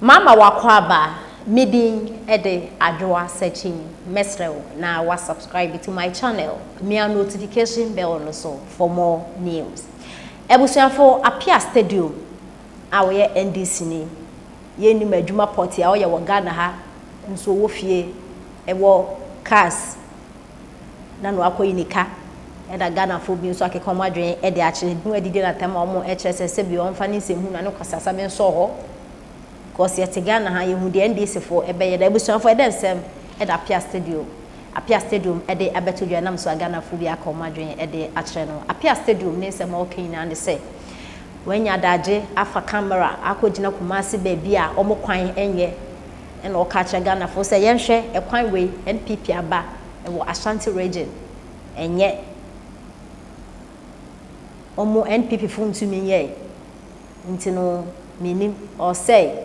Mama wakwaba meeting ede adwa searching mesrew na wa subscribe to my channel. Me a notification bell also for more news. Ebusuafo Appiah Stadium awoye NDC ni ye ni madwuma party a woye wo Ghana ha nso wo fie ewo cars na no akoyinika eda Ghana fo bi nso akekoma adwen ede akire nu adidi na tema omo HSS bi on fa ni nsemu na no kasasa me nso ho Kwasia Ghana ha yehu de NDC fo ebeye da ebusuafo ede nsem eda Appiah Stadium ede abetodwa nam so Ghana fo bi akoma adwen ede akire no Appiah Stadium ne nsem okin na ne se wenya daje afa camera akogina kumasi baby a omo kwan enye ena okache Ghana fo se yenhwe ekwan we NPP aba ewo Ashanti region enye omo NPP fo ntumi ye ntino minim or say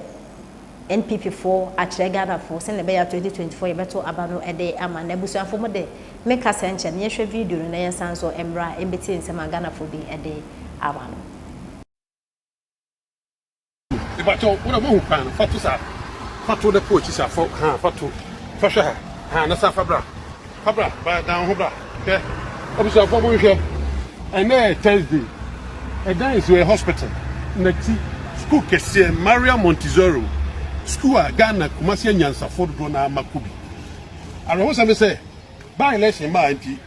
NPP fo akire Ghana fo se ne be ya 2024 ye beto aba no ede ama na busuafo mo de meka senche ne yehwe video no na yensan so emra embeti nsem Ghana fo bi ede aba no But what about Pan? Fatusa, Fatu the poach is a folk, Fatu, Fasha, Nasa Fabra, by down Hobra, okay? Obviously, for here, and there Thursday, and then is a hospital, Nati, school Kessie, Maria Montezoro, school Ghana, Kwasia Nyansa, Fort Brona Makubi. I was going to say, by election, my auntie,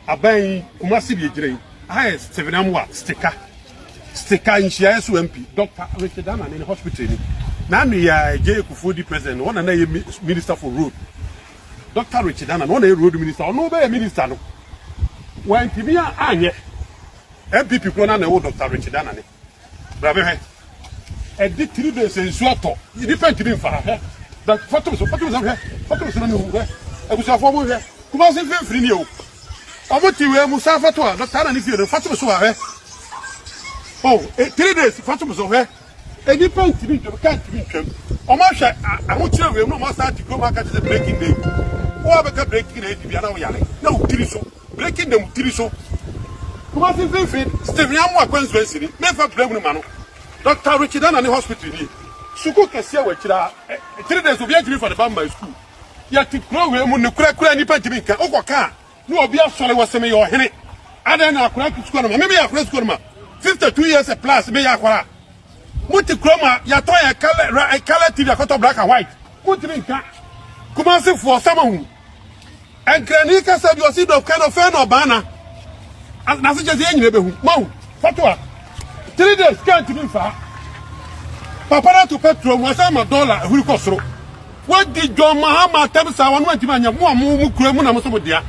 a bang, Kumasi drain, I 7 amwa sticker. Sticker in Shiasu MP, Dr. Richard Annan in the hospital. Now, we are J. Kufudi president, one and a minister for road. Dr. Richard Annan, one a road minister, no be a minister. When Timia Anye, MPP Kona, no Dr. Richard Annan. Brave, a did 3 days in Swato, you depend to me for her. That photos of her, photos of her. I was a former here. Who was in free you? I want you, Musafa to her, Dr. Annan, if you're the photos of her. Oh, 3 days, Fatumas of her. And you point to me to can't meet him. Omasha, I want you to know start to go back at the breaking day. What about breaking day to be another yelling? No, Tiriso, breaking them, Tiriso. Who was in the field? Stephen Amwa City, never blame man. Dr. Richard Annan in the hospital. Suku Kwasia, which are 3 days of entry for the Bamba school. Yet to grow him when the crack any pantimika, Oka, no, be actually was semi or henny. I don't know, crack school, maybe a fresh school. 52 years a plus, me yakwara. Muti chroma, ya toya color TV, a black and white. Mutinka. Kumasi for someone. And Granica said, you see the kind of fan or banner. And nothing just in neighborhood. Mount, Fatua. 3 days can't be far. Papa to petrol was $1 who cost through. What did John Mahama tell us? I want to manage more Mukramuna Mosodia.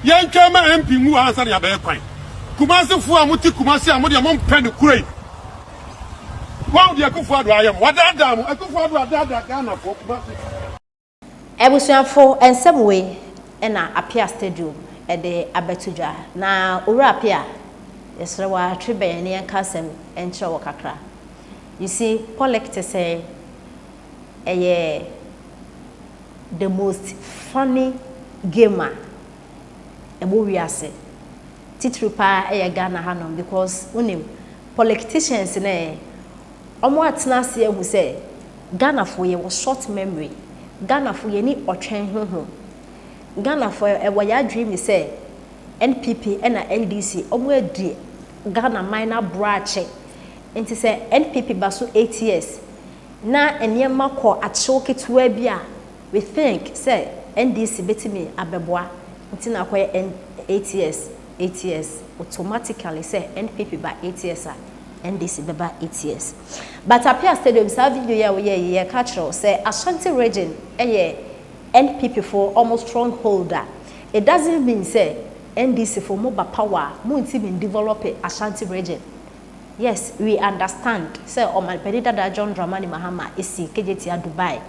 Young Chairman MP who answered your bear coin. Kumasi fu amuti Kumasi amudi amon pen kure. Wa udi akufu adu ayam. Wadada mu akufu adu adada Ghana for Kumasi. Ebusuafo ensem we na Appiah Stadium ede abetudwa na owura Appiah yesrewa twebe ne yankasem enche wo kakra. You see politics say the most funny gamer ebo wiase. Titrupa Ghana hanom because unim politicians ne omo atena se ehu se Ghana for ye was short memory Ghana for ye ni otwen hoho Ghana for e ya dream say NPP na LDC omo adi Ghana minor branch enti se NPP baso 8 years na enema ko acho ketua bia we think say NDC betimi abeboa enti na ko 8 years 8 years automatically say NPP by 8 years NDC by 8 years. But Appiah Stadium sa video ye catch say Ashanti region NPP for almost strongholder. It doesn't mean say NDC for more power mo team develop Ashanti region. Yes, we understand. Say Oman Penida da John Dramani Mahama is KJT Dubai.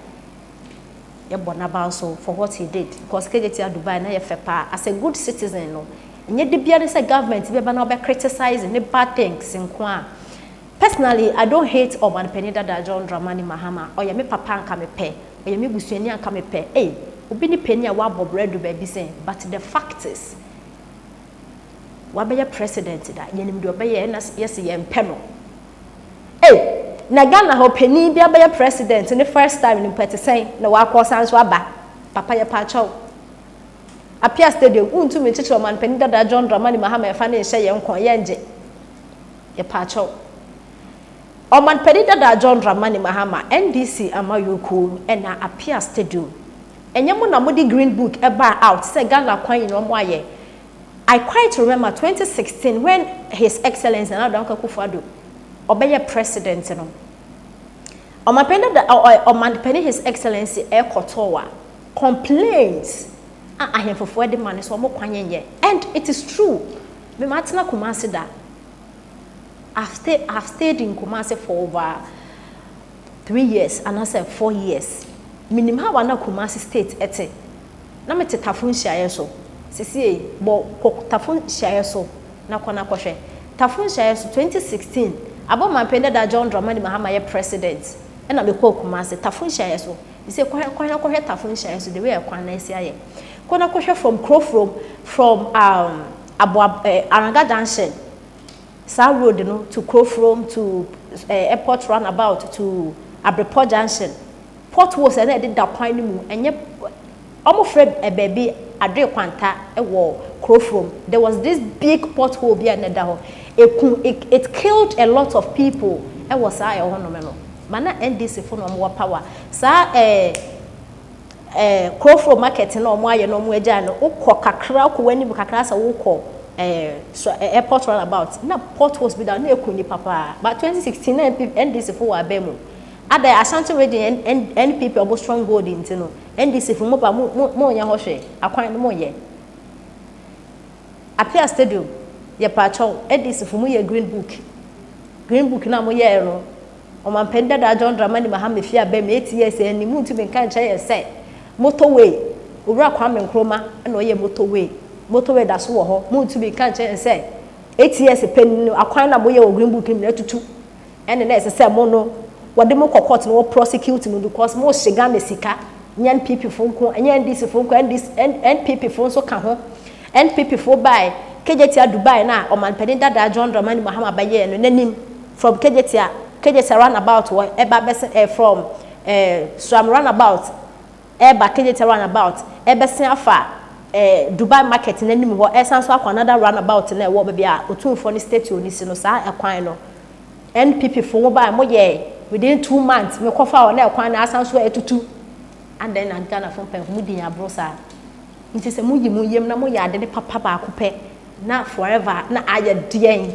So for what he did because KJT Dubai na ye fepa as a good citizen no. Nye de bia say government be na be criticizing the bad things in kwa. Personally, I don't hate Oman Penida da John Dramani Mahama or me papa anka me pe or me busuani anka me pe. Eh, obi ni penny a wa bob red do be saying, but the fact is wa be president da yenim do be ye na yes ye mpe no. Eh, na Ghana ho pani bia be president in the first time in petisen na wa kosan so aba papa ye pa chaw Appiah Stadium untu me chicho man pani dada John Dramani Mahama fa na hye ye nkon ye nje ye pa chaw o man pani dada John Dramani Mahama NDC amayoku e na Appiah Stadium enye mo na mo di green book e ba out say Ghana kwan no mo aye. I quite remember 2016 when His Excellency Nana Akufo-Addo obey president no. Omanpeni His Excellency Kotowa complains ahemfofo de man so mo kwanyenye, and it is true. Me matena Kumasi da. I've stayed in Kumasi for over 3 years and I said 4 years. Minimum how na Kumasi state ete. Na me tetafun hia so. Sisi bo tafun hia so na kwana kwhwe. Tafun hia so 2016 abo manpende da John Dramani Mahama ye president. E na me ko Kumasi tafun hia so. Ise kwana tafun hia so the way kwana esi aye. Kwana kwhwe from Aranga Junction. Sa road no to Crofrom to airport roundabout to Abreport Junction. Port was and did that kwan mu enye omofre baby adre kwanta e wo Crofrom. There was this big pothole bi na da ho. It killed a lot of people. E was I ho no me no. Mana NDC fo no mo power. Sa Crofrom market na omo aye no mo agya no ukọ kakra ko wani bu kakra sa ukọ so airport roundabout na port was be down na ekuni papa. But 2016 NDC fo wa bemu ada Ashanti region NPP obo stronghold into no NDC fo mo ba mo nya ho hwe akwan no mo ye Appiah Stadium ye pa chaw NDC fo mo ye green book na mo ye no o man penda da John Dramani Mahama fi abem 8 years ani mu ntumi kan cha ye say motorway owura kwame nkroma na o ye motorway da so wo ho mu ntumi kan cha ye say 8 years pen akwan na mo ye o green book na tutu ene na ese say mo no wode mo court no prosecute no because mo shiga mesika nyan PP fo nko enyan NDC fo nko NPP fo so ka ho NPP fo buy kejetia Dubai na o man pedi dada John Dramani Mahama baye no nanim from kejetia roundabout wo eba bese from Swam roundabout eba kejetia roundabout ebese afa Dubai market nanim ho esanso akwa another roundabout na wo be a otumfo ni state onisi no sa ekwan no NPP fo mo buy mo ye within 2 months me kofa o na ekwan na asanso etutu and then na Ghana fo pen mu din abrosa nti se mu yem na mo ya ade papa ba akopɛ na forever na aye den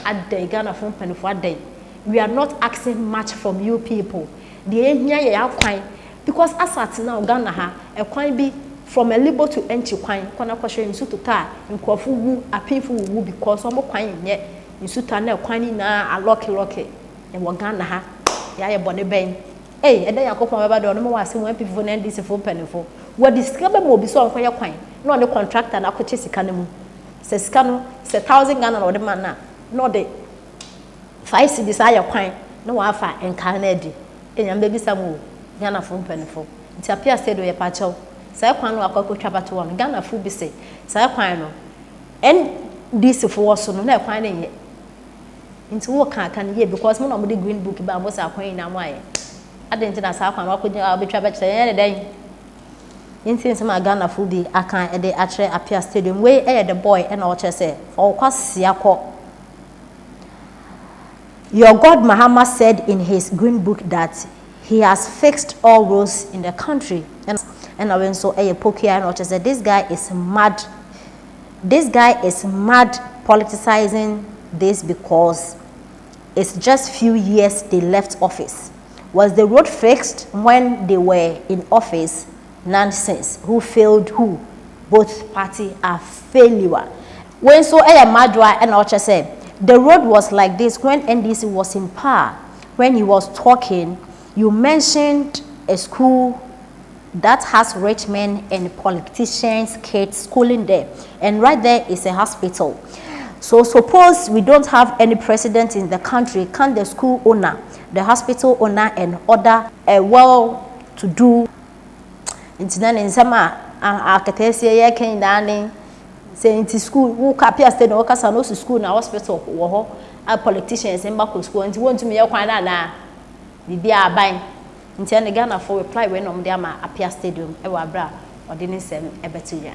ade Ghana fo pen fo ade. We are not asking much from you people. The ehia ye akwan because asat na Ghana ha ekwan bi from a libo to enchi kwan kwana kwahwe nsu tota nkofo wu apinfo wu because omo kwan nye nsu ta na ekwan ni na aloki e wo Ghana ha ya ye bone ben eda yakopon baba do no mo wase mo apifo na NDC fo penifo wo discover mo bi so onko ye kwan na on the contractor na akoche sika ne mu se sika no se 1000 Ghana na ode man na no de 5 cedis aye kwan na wa afa enka na edi enyam be bisa mo Ghana fo penifo nti Appiah Stadium ye pa chaw sai kwan no akokotwa bato wo Ghana fo bi se sai kwan no NDC fo wo so no na kwan na ye nti wo kan ye because mo na mo de green book ba mo sa kwan na mo aye adenti na sa kwan akogya obetwa ba kire ye den nti nsema Ghana fo bi akan e de akire Appiah Stadium we the boy e na o che say o Kwasia ko. Your God Mahama said in his green book that he has fixed all roads in the country and when so pokia and said this guy is mad politicizing this because it's just few years they left office. Was the road fixed when they were in office? Nonsense. Who failed who? Both parties are failure. When so madwa and Ocha said the road was like this when NDC was in power. When he was talking, you mentioned a school that has rich men and politicians kids schooling there, and right there is a hospital. So suppose we don't have any president in the country, can the school owner, the hospital owner and other well-to-do in sama architecture ye ken dani say into school who Appiah Stadium waka sanosu school na hospital wo ho a politicians in back school nti won tumi ye kwan na bibia aban ntia ne Ghana for reply when nom de ama Appiah stadium e wa bra odi ne sem e betuya